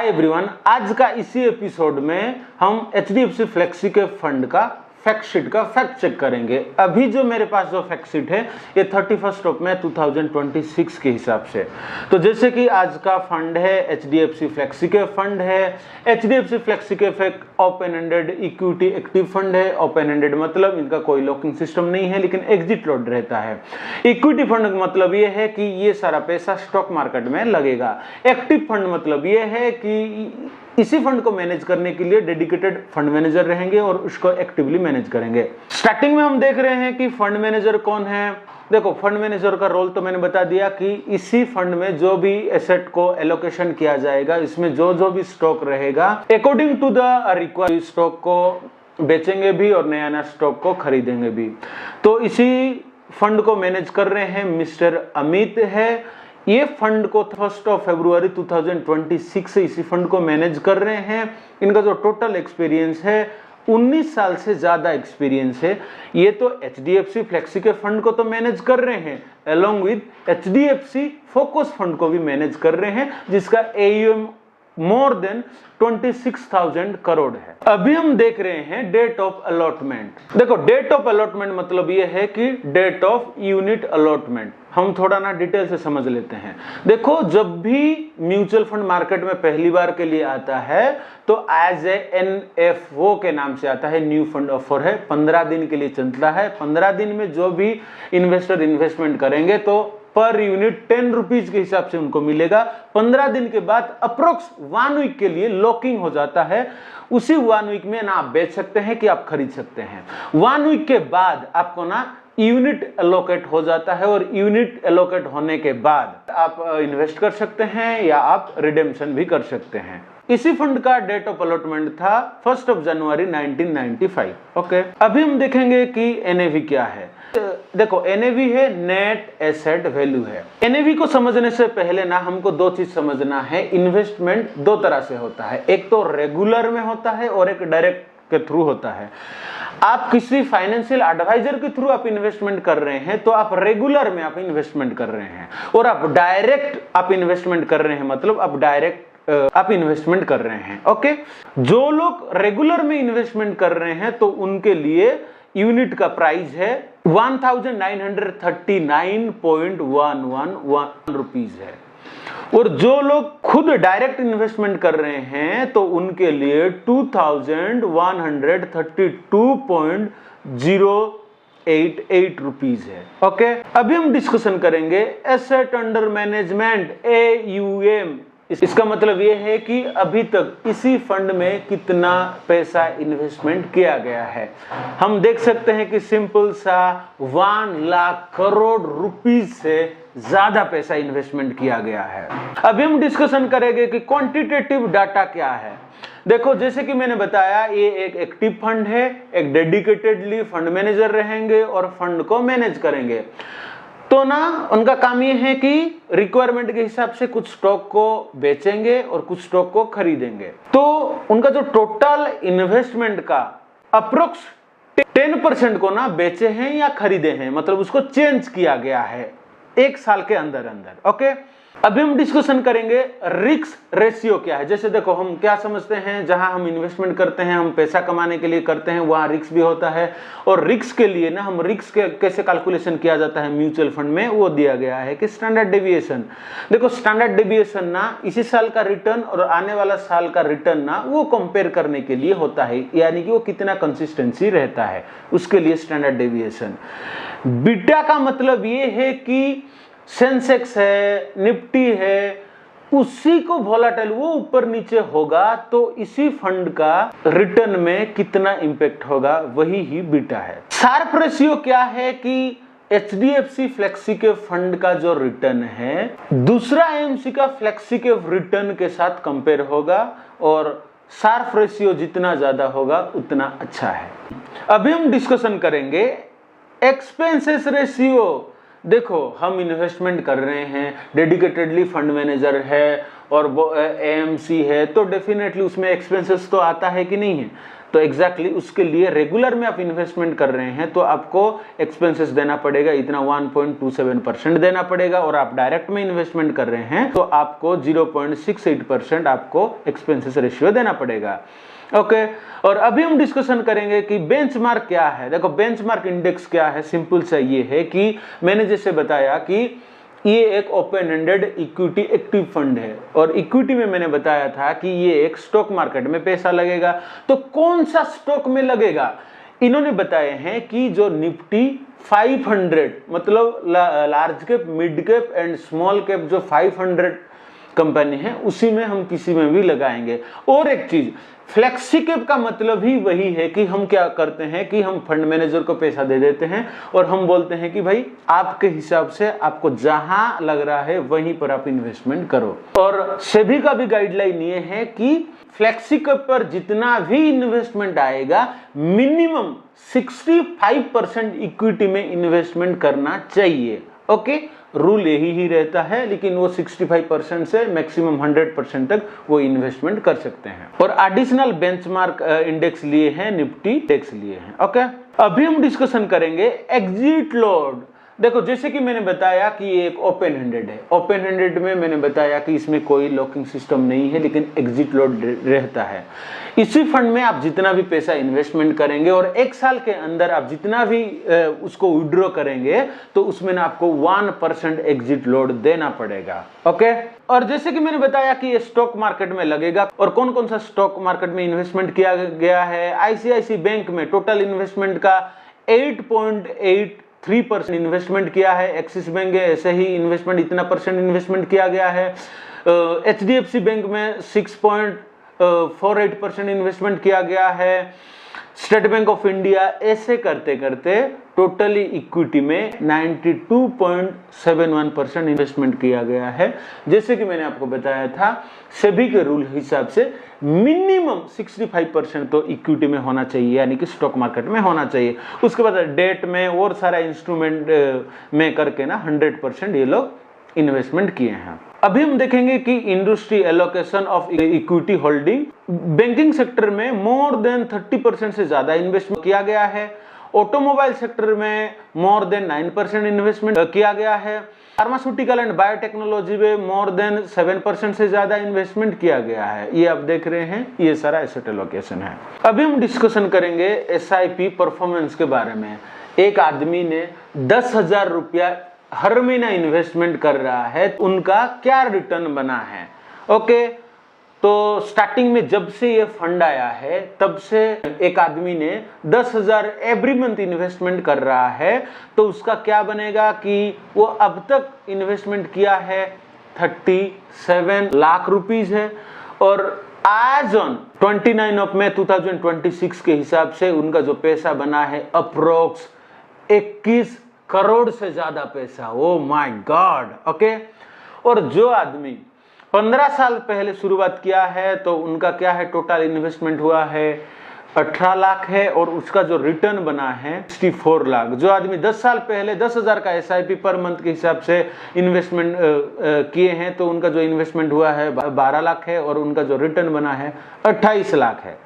Hi everyone, आज का इसी एपिसोड में हम एचडीएफसी फ्लेक्सी के फंड का फैक्ट शीट का फैक्ट चेक करेंगे। अभी जो मेरे पास जो फैक्ट शीट है ये 31 ऑफ मई 2026 के हिसाब से। तो जैसे कि आज का फंड है एचडीएफसी फ्लेक्सी के फंड है। एचडीएफसी फ्लेक्सी के open ended equity active fund है। ओपन एंडेड मतलब इनका कोई लॉकिंग सिस्टम नहीं है लेकिन एग्जिट लोड रहता है। इक्विटी फंड का मतलब ये है कि ये सारा पैसा स्टॉक मार्केट में लगेगा। एक्टिव फंड मतलब ये है कि इसी फंड को मैनेज करने के लिए डेडिकेटेड फंड मैनेजर रहेंगे और उसको एक्टिवली मैनेज करेंगे। स्टार्टिंग में हम देख रहे हैं कि फंड मैनेजर कौन है। देखो, फंड मैनेजर का रोल तो मैंने बता दिया कि इसी फंड में जो भी एसेट को एलोकेशन किया जाएगा, इसमें जो भी स्टॉक रहेगा according to the required stock को बेचेंगे भी और नया नया स्टॉक को खरीदेंगे भी। तो इसी फंड को मैनेज कर रहे हैं मिस्टर अमित है। ये फंड को 1 फरवरी 2026 से इसी फंड को मैनेज कर रहे हैं। इनका जो टोटल एक्सपीरियंस है 19 साल से ज्यादा एक्सपीरियंस है। ये तो एचडीएफसी फ्लेक्सी के फंड को तो मैनेज कर रहे हैं, along with HDFC focus fund को भी मैनेज कर रहे हैं, जिसका AUM मोर देन 26,000 करोड़ है। अभी हम देख रहे हैं डेट ऑफ अलॉटमेंट। देखो, डेट ऑफ अलॉटमेंट मतलब ये है कि डेट ऑफ यूनिट अलॉटमेंट। हम थोड़ा ना डिटेल से समझ लेते हैं। देखो, जब भी म्यूचुअल फंड मार्केट में पहली बार के लिए आता है तो एज ए NFO के नाम से आता है, न्यू फंड ऑफर है। 15 दिन के लिए चलता है। 15 दिन में जो भी इन्वेस्टर इन्वेस्टमेंट करेंगे तो पर यूनिट 10 रुपीज के हिसाब से उनको मिलेगा। 15 दिन के बाद अप्रोक्स 1 वीक के लिए लॉकिंग हो जाता है। उसी 1 वीक में ना आप बेच सकते हैं कि आप खरीद सकते हैं। 1 वीक के बाद आपको ना यूनिट एलोकेट हो जाता है और यूनिट एलोकेट होने के बाद आप इन्वेस्ट कर सकते हैं या आप रिडेम्पशन भी कर सकते हैं। इसी फंड का डेट ऑफ अलॉटमेंट था 1 जनवरी 1995। ओके, अभी हम देखेंगे कि NAV क्या है। देखो, NAV है नेट एसेट वैल्यू है। NAV को समझने से पहले ना हमको 2 चीज समझना है। इन्वेस्टमेंट 2 तरह से होता है, एक तो रेगुलर में होता है और एक डायरेक्ट के थ्रू होता है। आप किसी फाइनेंशियल एडवाइजर के थ्रू आप इन्वेस्टमेंट कर रहे हैं तो आप रेगुलर में आप इन्वेस्टमेंट कर रहे हैं, और आप डायरेक्ट आप इन्वेस्टमेंट कर रहे हैं मतलब आप डायरेक्ट आप इन्वेस्टमेंट कर रहे हैं। ओके, जो लोग रेगुलर में इन्वेस्टमेंट कर रहे हैं तो उनके लिए यूनिट का प्राइस है 1939.11 रुपीज है, और जो लोग खुद डायरेक्ट इन्वेस्टमेंट कर रहे हैं तो उनके लिए 2132.088 रुपीज है। ओके, अभी हम डिस्कशन करेंगे एसेट अंडर मैनेजमेंट AUM। इसका मतलब यह है कि अभी तक इसी फंड में कितना पैसा इन्वेस्टमेंट किया गया है। हम देख सकते हैं कि सिंपल सा 1 लाख करोड़ रुपीस से ज्यादा पैसा इन्वेस्टमेंट किया गया है। अभी हम डिस्कशन करेंगे कि क्वांटिटेटिव डाटा क्या है। देखो, जैसे कि मैंने बताया, ये एक एक्टिव फंड है, एक डेडिकेटेडली फंड मैनेजर रहेंगे और फंड को मैनेज करेंगे। तो ना उनका काम ये है कि रिक्वायरमेंट के हिसाब से कुछ स्टॉक को बेचेंगे और कुछ स्टॉक को खरीदेंगे। तो उनका जो टोटल इन्वेस्टमेंट का अप्रोक्स 10% को ना बेचे हैं या खरीदे हैं, मतलब उसको चेंज किया गया है 1 साल के अंदर अंदर। ओके, अभी हम डिस्कशन करेंगे रिस्क रेशियो क्या है। जैसे देखो, हम क्या समझते हैं, जहां हम इन्वेस्टमेंट करते हैं, हम पैसा कमाने के लिए करते हैं, वहां रिस्क भी होता है। और रिस्क के लिए ना हम रिस्क कैसे कैलकुलेशन किया जाता है म्यूचुअल फंड में, वो दिया गया है कि स्टैंडर्ड डेविएशन। देखो, स्टैंडर्ड डेविएशन ना इसी साल का रिटर्न और आने वाला साल का रिटर्न ना वो कंपेयर करने के लिए होता है, यानी कि वो कितना कंसिस्टेंसी रहता है, उसके लिए स्टैंडर्ड डेविएशन। बीटा का मतलब ये है कि सेंसेक्स है, निफ्टी है, उसी को वोलेटाइल वो ऊपर नीचे होगा तो इसी फंड का रिटर्न में कितना इंपैक्ट होगा, वही ही बीटा है। शार्प रेशियो क्या है कि एचडीएफसी फ्लेक्सी के फंड का जो रिटर्न है दूसरा AMC का फ्लेक्सी के रिटर्न के साथ कंपेयर होगा, और शार्प रेशियो जितना ज्यादा होगा उतना अच्छा है। अभी हम डिस्कशन करेंगे एक्सपेंसेस रेशियो। देखो, हम इन्वेस्टमेंट कर रहे हैं, डेडिकेटेडली फंड मैनेजर है और वो AMC है, तो डेफिनेटली उसमें एक्सपेंसेस तो आता है कि नहीं है। तो एग्जैक्टली उसके लिए रेगुलर में आप इन्वेस्टमेंट कर रहे हैं तो आपको एक्सपेंसेस देना पड़ेगा इतना 1.27% देना पड़ेगा, और आप डायरेक्ट में इन्वेस्टमेंट कर रहे हैं तो आपको 0.68% आपको एक्सपेंसेस रेशियो देना पड़ेगा। ओके और अभी हम डिस्कशन करेंगे कि बेंचमार्क क्या है। देखो बेंचमार्क इंडेक्स क्या है, सिंपल सा ये है कि मैंने जैसे बताया कि ये एक open ended equity active fund है, और इक्विटी में मैंने बताया था कि ये एक स्टॉक मार्केट में पैसा लगेगा। तो कौन सा स्टॉक में लगेगा, इन्होंने बताए हैं कि जो निफ्टी 500 मतलब large cap, mid cap and small cap जो 500 कंपनी है उसी में हम किसी में भी लगाएंगे। और एक चीज, फ्लेक्सी कैप का मतलब ही वही है कि हम क्या करते हैं कि हम फंड मैनेजर को पैसा दे देते हैं और हम बोलते हैं कि भाई आपके हिसाब से आपको जहां लग रहा है वहीं पर आप इन्वेस्टमेंट करो। और सेबी का भी गाइडलाइन ये है कि फ्लेक्सी कैप पर जितना भी इन्वेस्टमेंट आएगा मिनिमम 65% इक्विटी में इन्वेस्टमेंट करना चाहिए। ओके रूल यही ही रहता है, लेकिन वो 65% से मैक्सिमम 100% तक वो इन्वेस्टमेंट कर सकते हैं। और एडिशनल बेंचमार्क इंडेक्स लिए हैं, निफ्टी इंडेक्स लिए हैं। ओके अभी हम डिस्कशन करेंगे एग्जिट लोड। देखो जैसे कि मैंने बताया कि ये एक ओपन हैंडेड है, ओपन हैंडेड में मैंने बताया कि इसमें कोई लॉकिंग सिस्टम नहीं है, लेकिन एग्जिट लोड रहता है। इसी फंड में आप जितना भी पैसा इन्वेस्टमेंट करेंगे और एक साल के अंदर आप जितना भी उसको विड्रॉ करेंगे तो उसमें ना आपको 1% एग्जिट लोड देना पड़ेगा। ओके और जैसे कि मैंने बताया कि ये स्टॉक मार्केट में लगेगा, और कौन कौन सा स्टॉक मार्केट में इन्वेस्टमेंट किया गया है। आईसीआईसी बैंक में टोटल इन्वेस्टमेंट का 8.83% इन्वेस्टमेंट किया है। एक्सिस बैंक है ऐसे ही इन्वेस्टमेंट इतना परसेंट इन्वेस्टमेंट किया गया है। एचडीएफसी बैंक में 6.48% इन्वेस्टमेंट किया गया है। स्टेट बैंक ऑफ इंडिया, ऐसे करते करते टोटली इक्विटी में 92.71% इन्वेस्टमेंट किया गया है। जैसे कि मैंने आपको बताया था सभी के रूल हिसाब से मिनिमम 65% तो इक्विटी में होना चाहिए, यानी कि स्टॉक मार्केट में होना चाहिए। उसके बाद डेट में और सारा इंस्ट्रूमेंट में करके ना 100% ये लोग इन्वेस्टमेंट किए हैं। अभी हम देखेंगे कि industry allocation of equity holding. Banking sector में मोर देन 30% से ज्यादा इन्वेस्टमेंट किया गया है। ऑटोमोबाइल सेक्टर में मोर देन 9% इन्वेस्टमेंट किया गया है। फार्मास्यूटिकल एंड बायोटेक्नोलॉजी में मोर देन 7% से ज्यादा इन्वेस्टमेंट किया गया है। ये आप देख रहे हैं, ये सारा एसेट एलोकेशन है। अभी हम डिस्कशन करेंगे एसआईपी परफॉर्मेंस के बारे में। एक आदमी ने 10,000 रुपया हर महीना इन्वेस्टमेंट कर रहा है, उनका क्या रिटर्न बना है। ओके तो स्टार्टिंग में जब से ये फंड आया है तब से एक आदमी ने 10,000 एवरी मंथ इन्वेस्टमेंट कर रहा है, तो उसका क्या बनेगा कि वो अब तक इन्वेस्टमेंट किया है 37 लाख रुपीस है। और आज ऑन 29 ऑफ मई 2026 के हिसाब से उनका जो पैसा बना है अप्रोक्स 21 करोड़ से ज्यादा पैसा। Oh my God. ओके और जो आदमी 15 साल पहले शुरुआत किया है तो उनका क्या है, टोटल इन्वेस्टमेंट हुआ है 18 लाख है, और उसका जो रिटर्न बना है 64 लाख। जो आदमी 10 साल पहले 10,000 का एसआईपी पर मंथ के हिसाब से इन्वेस्टमेंट किए हैं तो उनका जो इन्वेस्टमेंट हुआ है 12 लाख है, और उनका जो रिटर्न बना है 28 लाख है।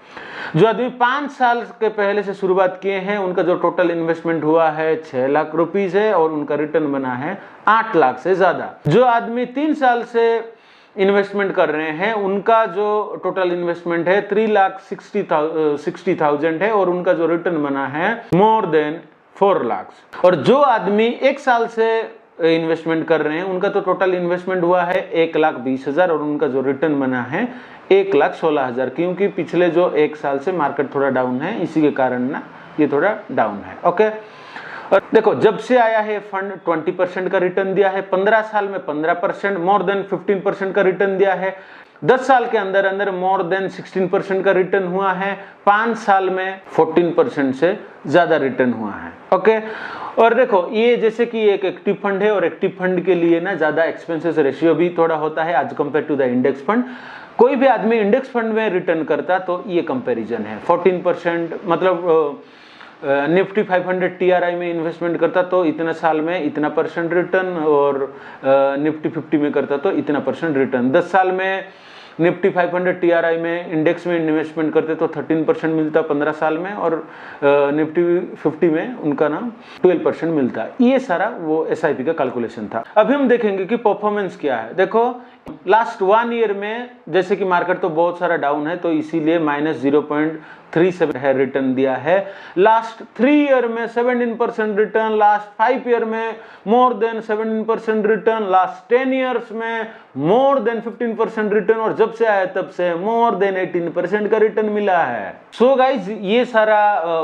जो आदमी 5 साल के पहले से शुरुआत किए हैं उनका जो टोटल इन्वेस्टमेंट हुआ है 6 लाख रुपीस है, और उनका रिटर्न बना है 8 लाख से ज्यादा। जो आदमी 3 साल से इन्वेस्टमेंट कर रहे हैं उनका जो टोटल इन्वेस्टमेंट है 3,60,000 है, और उनका जो रिटर्न बना है मोर देन 4 लाख। और जो आदमी 1 साल से इन्वेस्टमेंट कर रहे हैं उनका तो टोटल इन्वेस्टमेंट हुआ है 1,20,000, और उनका जो रिटर्न बना है 1,16,000। क्योंकि पिछले जो 1 साल से मार्केट थोड़ा डाउन है, इसी के कारण ना ये थोड़ा डाउन है। ओके और देखो जब से आया है फंड 20% का रिटर्न दिया है, 15 साल में 15%, मोर देन 15% का रिटर्न दिया है। 10 साल के अंदर अंदर मोर देन 16% का रिटर्न हुआ है। 5 साल में 14% से ज्यादा रिटर्न हुआ है। ओके और देखो ये जैसे कि एक एक्टिव फंड है, और एक्टिव फंड के लिए ना ज्यादा एक्सपेंसेस रेशियो भी थोड़ा होता है as compare to the index fund. कोई भी आदमी इंडेक्स फंड में रिटर्न करता तो ये कंपेरिजन है। 14% मतलब निफ्टी 500 टीआरआई में इन्वेस्टमेंट करता तो इतना साल में इतना परसेंट रिटर्न, और निफ्टी 50 में करता तो इतना परसेंट रिटर्न। 10 साल में निफ्टी 500 TRI में इंडेक्स में इन्वेस्टमेंट करते तो 13% मिलता 15 साल में, और निफ्टी 50 में उनका नाम 12% मिलता। ये सारा वो SIP का कैलकुलेशन था। अभी हम देखेंगे कि परफॉर्मेंस क्या है। देखो लास्ट 1 ईयर में जैसे कि मार्केट तो बहुत सारा डाउन है, तो इसीलिए -0.37 है रिटर्न दिया है। लास्ट 3 ईयर में 17% रिटर्न, लास्ट 5 ईयर में more than 17% return, last 10 years में मोर देन 15% रिटर्न, और जब से आया तब से मोर देन 18% का रिटर्न मिला है। सो गाइज ये सारा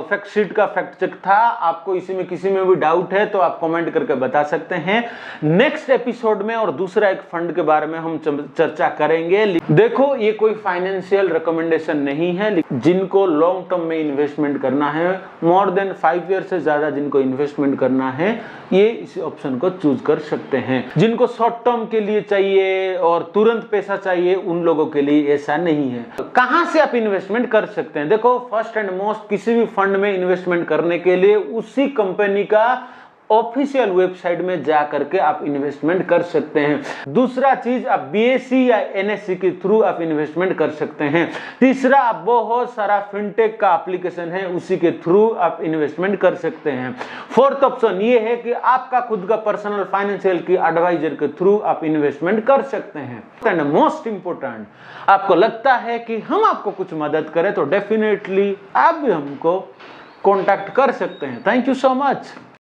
फैक्ट शीट का फैक्ट चेक था। आपको इसी में किसी में भी डाउट है तो आप कमेंट करके बता सकते हैं। नेक्स्ट एपिसोड में और दूसरा एक फंड के बारे में हम चर्चा करेंगे। देखो ये कोई फाइनेंशियल रिकमेंडेशन नहीं है। जिनको लॉन्ग टर्म में इन्वेस्टमेंट करना है, मोर देन 5 ईयर से ज्यादा जिनको इन्वेस्टमेंट करना है, ये इस ऑप्शन को चूज कर सकते हैं। जिनको शॉर्ट टर्म के लिए चाहिए और तुरंत पैसा चाहिए, उन लोगों के लिए ऐसा नहीं है। कहां से आप इन्वेस्टमेंट कर सकते हैं? देखो फर्स्ट एंड मोस्ट, किसी भी फंड में इन्वेस्टमेंट करने के लिए उसी कंपनी का ऑफिशियल वेबसाइट में जा करके आप इन्वेस्टमेंट कर सकते हैं। दूसरा चीज, आप BSE या NSE के थ्रू आप इन्वेस्टमेंट कर सकते हैं। तीसरा, आप बहुत सारा फिनटेक का एप्लीकेशन है, उसी के थ्रू आप इन्वेस्टमेंट कर सकते हैं। फोर्थ ऑप्शन ये है कि आपका खुद का पर्सनल फाइनेंशियल की एडवाइजर के थ्रू आप इन्वेस्टमेंट कर सकते हैं। एंड मोस्ट इंपोर्टेंट, आपको लगता है कि हम आपको कुछ मदद करें तो डेफिनेटली आप भी हमको कॉन्टैक्ट कर सकते हैं। Thank you so much.